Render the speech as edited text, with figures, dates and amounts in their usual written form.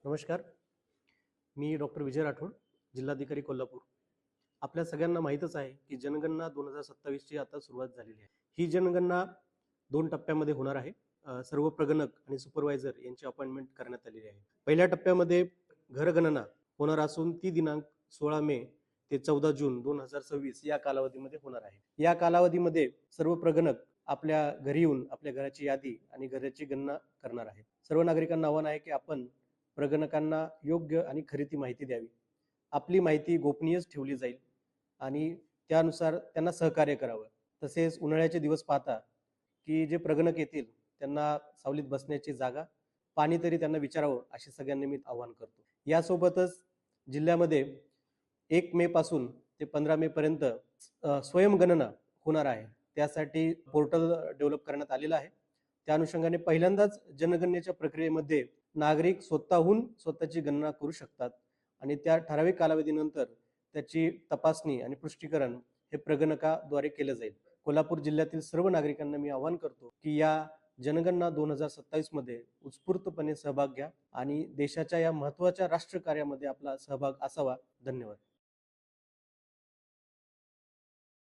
नमस्कार. मी डॉक्टर विजय राठोड, जिल्हाधिकारी कोल्हापूर. आपल्या सगळ्यांना माहीतच आहे की जनगणना 2027 ची आता सुरुवात झालेली आहे. ही जनगणना 2 टप्प्यामध्ये होणार आहे. सर्व प्रगणक आणि सुपरवायझर यांची अपॉइंटमेंट करण्यात आलेली आहे. पहिल्या टप्प्यामध्ये घरगणना होणार असून ती दिनांक 16 मे ते 14 जून 2026 या कालावधीमध्ये होणार आहे. या कालावधीमध्ये सर्व प्रगणक आपल्या घरी येऊन आपल्या घराची यादी आणि घराची गणना करणार आहेत. सर्व नागरिकांना आव्हान आहे की आपण प्रगणकांना योग्य आणि खरी ती माहिती द्यावी. आपली माहिती गोपनीयच ठेवली जाईल आणि त्यानुसार त्यांना सहकार्य करावं. तसेच उन्हाळ्याचे दिवस पाहता की जे प्रगणक येतील त्यांना सावलीत बसण्याची जागा, पाणी तरी त्यांना विचारावं अशी सगळ्यांना मी आवाहन करतो. यासोबतच जिल्ह्यामध्ये 1 मे पासून ते 15 मे पर्यंत स्वयंगणना होणार आहे. त्यासाठी पोर्टल डेव्हलप करण्यात आलेलं आहे. त्या अनुषंगाने पहिल्यांदाच जनगणनेच्या प्रक्रियेमध्ये नागरिक स्वतःहून स्वतःची गणना करू शकतात आणि त्या ठराविक कालावधीनंतर त्याची तपासणी आणि पुष्टीकरण हे प्रगणकाद्वारे केलं जाईल. कोल्हापूर जिल्ह्यातील सर्व नागरिकांना मी आवाहन करतो की या जनगणना 2027 मध्ये उत्स्फूर्तपणे सहभाग घ्या आणि देशाच्या या महत्त्वाच्या राष्ट्रकार्यामध्ये आपला सहभाग असावा. धन्यवाद.